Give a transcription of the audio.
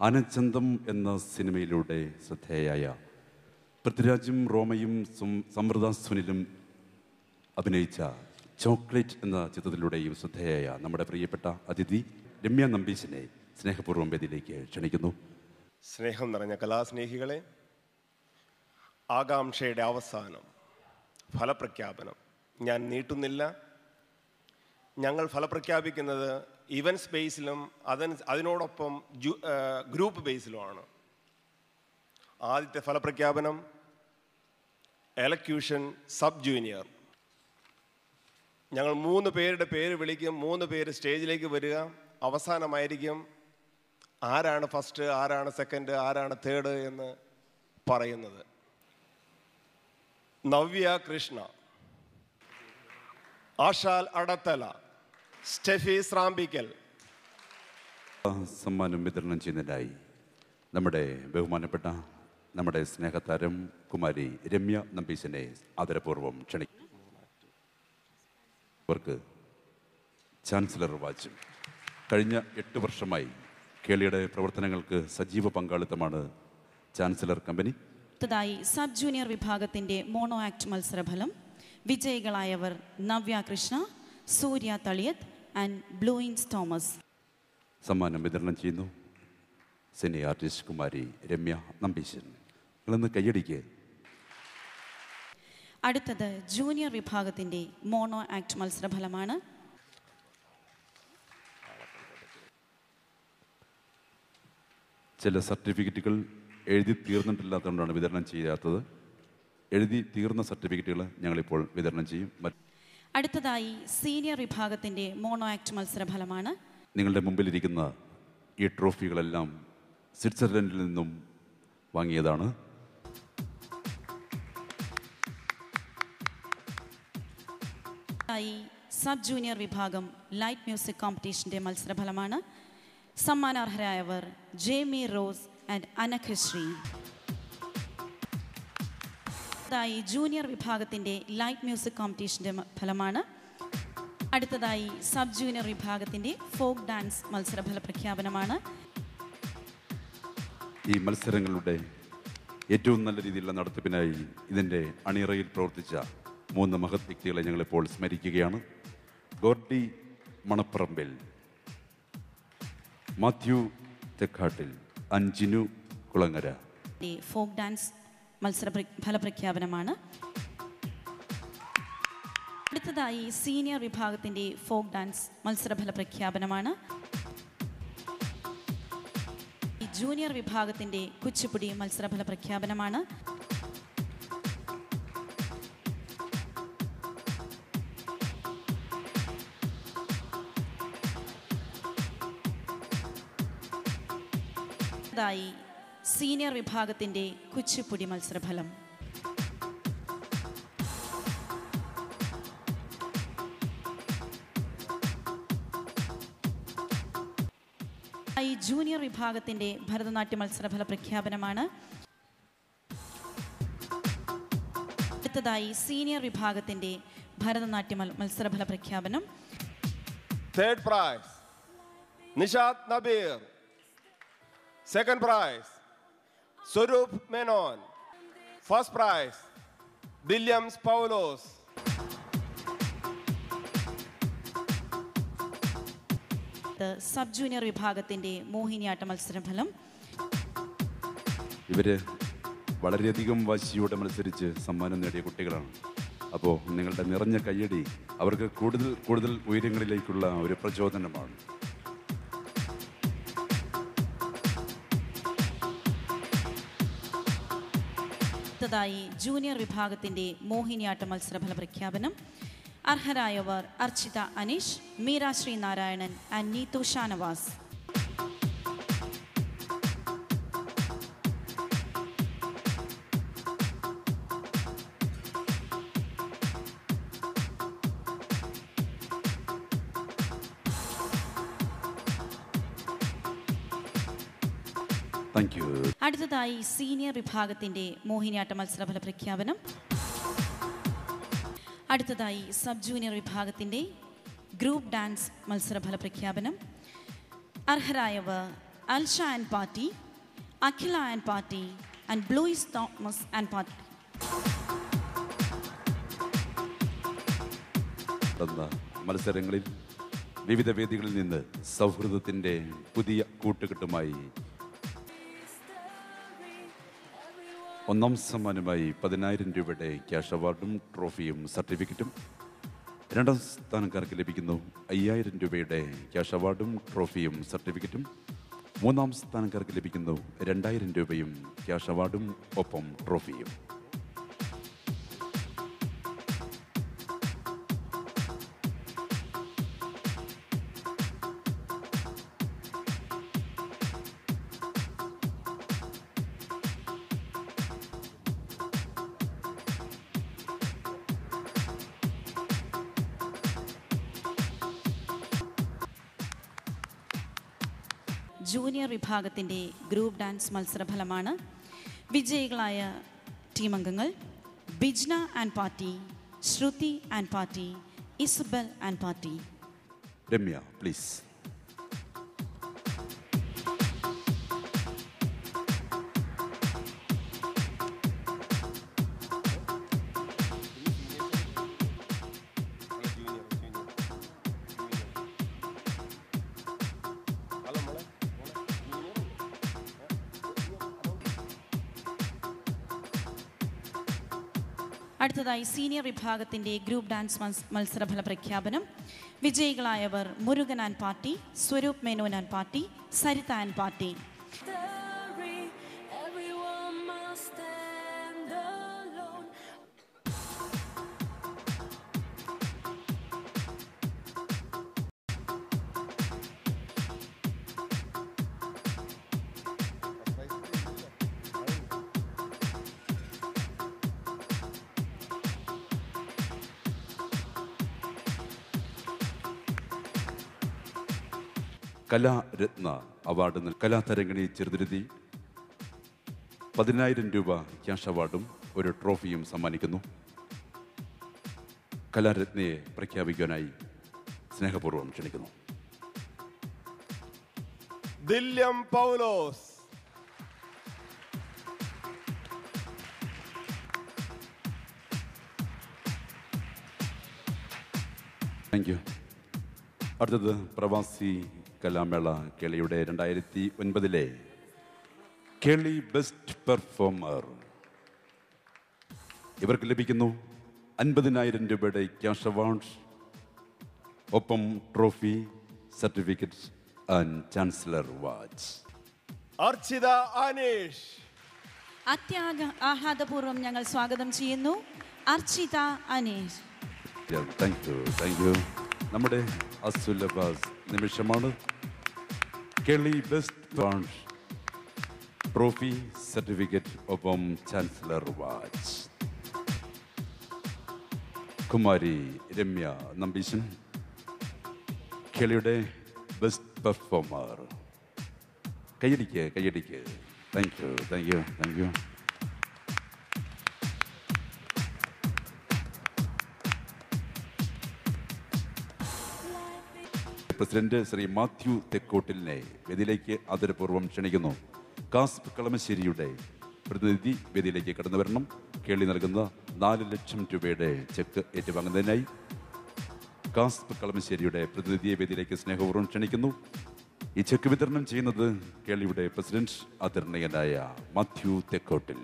ആനച്ചന്തം എന്ന സിനിമയിലൂടെ ശ്രദ്ധേയായ പൃഥ്വിരാജും റോമയും സമൃദ്ധ സുനിലും അഭിനയിച്ച ചോക്ലേറ്റ് എന്ന ചിത്രത്തിലൂടെയും ശ്രദ്ധേയായ നമ്മുടെ പ്രിയപ്പെട്ട അതിഥി രമ്യ നമ്പീശനെ സ്നേഹപൂർവ്വം വേദിയിലേക്ക് ക്ഷണിക്കുന്നു. സ്നേഹം നിറഞ്ഞ കലാസ്നേഹികളെ, ആകാംക്ഷയുടെ അവസാനം ഫലപ്രഖ്യാപനം. ഞാൻ നീട്ടുന്നില്ല. ഞങ്ങൾ ഫലപ്രഖ്യാപിക്കുന്നത് ഇവൻറ്റ്സ് ബേസിലും അതിനോടൊപ്പം ഗ്രൂപ്പ് ബേസിലുമാണ്. ആദ്യത്തെ ഫലപ്രഖ്യാപനം എലക്യൂഷൻ സബ് ജൂനിയർ. ഞങ്ങൾ 3 പേരുടെ പേര് വിളിക്കും. 3 പേര് സ്റ്റേജിലേക്ക് വരിക. അവസാനമായിരിക്കും ആരാണ് ഫസ്റ്റ്, ആരാണ് സെക്കൻഡ്, ആരാണ് തേർഡ് എന്ന് പറയുന്നത്. നവ്യ കൃഷ്ണ, ആഷാൽ അടത്തല, സ്റ്റെഫി സ്രാമ്പിക്കൽ. സമ്മാനം വിതരണം ചെയ്യുന്നതിനായി നമ്മുടെ ബഹുമാനപ്പെട്ട നമ്മുടെ സ്നേഹതാരം കുമാരി രമ്യ നമ്പീശനെ ആദരപൂർവ്വം ക്ഷണിക്കും. അവർക്ക് ചാൻസലർ വാച്ചും. കഴിഞ്ഞ 8 വർഷമായി കേളിയുടെ പ്രവർത്തനങ്ങൾക്ക് സജീവ പങ്കാളിത്തമാണ് ചാൻസലർ കമ്പനി. അടുത്തതായി സബ് ജൂനിയർ വിഭാഗത്തിന്റെ മോണോ ആക്ട് മത്സരഫലം. വിജയികളായവർ നവ്യ കൃഷ്ണ, സൂര്യ തളിയത്ത് ആൻഡ് ബ്ലൂയിൻസ് തോമസ്. സമ്മാനം വിതരണം ചെയ്യുന്നു സിനി ആർട്ടിസ്റ്റ് കുമാരി രമ്യ നമ്പീശൻ. നിങ്ങളൊന്ന് കയ്യടിക്ക്. അടുത്തത് ജൂനിയർ വിഭാഗത്തിന്റെ മോണോ ആക്ട് മത്സരഫലമാണ്. ചില സർട്ടിഫിക്കറ്റുകൾ എഴുതി തീർന്നിട്ടില്ലാത്തതുകൊണ്ടാണ് വിതരണം ചെയ്യാത്തത്. എഴുതി തീർന്ന സർട്ടിഫിക്കറ്റുകൾ ഞങ്ങളിപ്പോൾ വിതരണം ചെയ്യും. അടുത്തതായി സീനിയർ വിഭാഗത്തിന്റെ മോണോ ആക്ട് മത്സരഫലമാണ്. നിങ്ങളുടെ മുമ്പിലിരിക്കുന്ന ഈ ട്രോഫികളെല്ലാം സ്വിറ്റ്സർലൻഡിൽ നിന്നും വാങ്ങിയതാണ്. സബ് ജൂനിയർ വിഭാഗം ലൈറ്റ് മ്യൂസിക് കോമ്പറ്റീഷന്റെ മത്സരഫലമാണ്. സമ്മാനാർഹരായവർ ജേമി റോസ് ആൻഡ് അനഖശ്രീ. ജൂനിയർ വിഭാഗത്തിന്റെ ലൈറ്റ് മ്യൂസിക് കോമ്പറ്റീഷന്റെ ഫലമാണ്. അടുത്തതായി സബ് ജൂനിയർ വിഭാഗത്തിന്റെ ഫോക്ക് ഡാൻസ് മത്സരഫല പ്രഖ്യാപനമാണ്. ഈ മത്സരങ്ങളുടെ ഏറ്റവും നല്ല രീതിയിലുള്ള നടത്തിപ്പിനായി ഇതിൻ്റെ അണിയറയിൽ പ്രവർത്തിച്ച 3 മഹത് വ്യക്തികളെ ഞങ്ങളിപ്പോൾ സ്മരിക്കുകയാണ്. Gordy Manapparambil, Mathew തെക്കാട്ടിൽ, അഞ്ജിനു Kulangara. Folk dance മത്സര ഫലപ്രഖ്യാപനമാണ്. അടുത്തതായി സീനിയർ വിഭാഗത്തിന്റെ ഫോക്ക് ഡാൻസ് മത്സരഫല പ്രഖ്യാപനമാണ്. ജൂനിയർ വിഭാഗത്തിന്റെ കുച്ചിപ്പുടി മത്സരഫല പ്രഖ്യാപനമാണ്. സീനിയർ വിഭാഗത്തിന്റെ കുച്ചിപ്പുടി മത്സരഫലം. ജൂനിയർ വിഭാഗത്തിന്റെ ഭരതനാട്യ മത്സരഫല പ്രഖ്യാപനമാണ്. അടുത്തതായി സീനിയർ വിഭാഗത്തിന്റെ ഭരതനാട്യ മത്സരഫല പ്രഖ്യാപനം. Third prize Nishad Nabeer. Second prize Swaroop Menon. First prize Williams Paulose. Sub junior വിഭാഗത്തിന്റെ മോഹിനിയാട്ട മത്സരഫലം. ഇവര് വളരെയധികം വാശിയോടെ മത്സരിച്ച് സമ്മാനം നേടിയ കുട്ടികളാണ്. അപ്പോൾ നിങ്ങളുടെ നിറഞ്ഞ കയ്യടി അവർക്ക് കൂടുതൽ ഉയരങ്ങളിലേക്കുള്ള ഒരു പ്രചോദനമാണ്. അടുത്തതായി ജൂനിയർ വിഭാഗത്തിന്റെ മോഹിനിയാട്ട മത്സരഫല പ്രഖ്യാപനം. അർഹരായവർ അർച്ചിത അനീഷ്, മീര ശ്രീനാരായണൻ ആൻഡ് നീതു ഷാനവാസ്. അടുത്തതായി സീനിയർ വിഭാഗത്തിന്റെ മോഹിനിയാട്ട മത്സരഫല പ്രഖ്യാപനം. അടുത്തതായി സബ് ജൂനിയർ വിഭാഗത്തിന്റെ ഗ്രൂപ്പ് ഡാൻസ് മത്സരഫല പ്രഖ്യാപനം. അർഹരായവർ Alsha and Party, Akhila and Party, and Bluis Thomas and Party. നടന്ന മത്സരങ്ങളിൽ വിവിധ വേദികളിൽ നിന്ന് സൗഹൃദത്തിൻ്റെ പുതിയ കൂട്ടുകെട്ടുമായി ഒന്നാം സമ്മാനമായി 10,000 രൂപയുടെ ക്യാഷ് അവാർഡും ട്രോഫിയും സർട്ടിഫിക്കറ്റും, രണ്ടാം സ്ഥാനക്കാർക്ക് ലഭിക്കുന്നു 5,000 രൂപയുടെ ക്യാഷ് അവാർഡും ട്രോഫിയും സർട്ടിഫിക്കറ്റും, മൂന്നാം സ്ഥാനക്കാർക്ക് ലഭിക്കുന്നു 2,000 രൂപയും ക്യാഷ് അവാർഡും ഒപ്പം ട്രോഫിയും. ജൂനിയർ വിഭാഗത്തിൻ്റെ ഗ്രൂപ്പ് ഡാൻസ് മത്സരഫലമാണ്. വിജയികളായ ടീം അംഗങ്ങൾ Bijna and party, Sruthi and party, Isabel and party. Ramya please. അടുത്തതായി സീനിയർ വിഭാഗത്തിൻ്റെ ഗ്രൂപ്പ് ഡാൻസ് മത്സരഫല പ്രഖ്യാപനം. വിജയികളായവർ Murugan and party, Swaroop Menon and party, Saritha and party. Kalaratna award Kalatharangini Cheruthuruthy 10,000 രൂപ ക്യാഷ് അവാർഡും ഒരു ട്രോഫിയും സമ്മാനിക്കുന്നു. കലാരത്നയെ പ്രഖ്യാപിക്കാനായി സ്നേഹപൂർവ്വം ക്ഷണിക്കുന്നു. ദില്യം പൗലോസ്. Thank you. അടുത്തത് പ്രവാസി കലാമേള കേളിയുടെ 2009 കേളി ബെസ്റ്റ് പെർഫോമർ. ഇവർക്ക് ലഭിക്കുന്നു 50,000 രൂപയുടെ ക്യാഷ് അവാർഡ്, ഒപ്പം trophy, certificate and chancellor watch. Architha Aneesh. ആഹ്ലാദപൂർവ്വം ഞങ്ങൾ സ്വാഗതം ചെയ്യുന്നു അർച്ചിത അനീഷ്. Thank you. നമ്മുടെ അസുലഭ നിമിഷമാണ്. കേളി ബെസ്റ്റ് ട്രോഫി, സർട്ടിഫിക്കറ്റ്, ഒപ്പം ചാൻസലർ വാച്ച്. കുമാരി രമ്യ നമ്പീശൻ, കേളിയുടെ ബെസ്റ്റ് പെർഫോമർ. കയ്യടിക്ക്. Thank you. President Shri Mathew തെക്കോട്ടിലിനെ വേദിയിലേക്ക് ആദരപൂർവ്വം ക്ഷണിക്കുന്നു. കാസ്പ് കളമശ്ശേരിയുടെ പ്രതിനിധി വേദിയിലേക്ക് കടന്നു വരണം. കേളി നൽകുന്ന 4 ലക്ഷം രൂപയുടെ ചെക്ക് ഏറ്റുവാങ്ങുന്നതിനായി കാസ്പ് കളമശ്ശേരിയുടെ പ്രതിനിധിയെ വേദിയിലേക്ക് സ്നേഹപൂർവ്വം ക്ഷണിക്കുന്നു. ഈ ചെക്ക് വിതരണം ചെയ്യുന്നത് കേളിയുടെ പ്രസിഡന്റ് ആദരണീയനായ മാത്യു തെക്കോട്ടിൽ.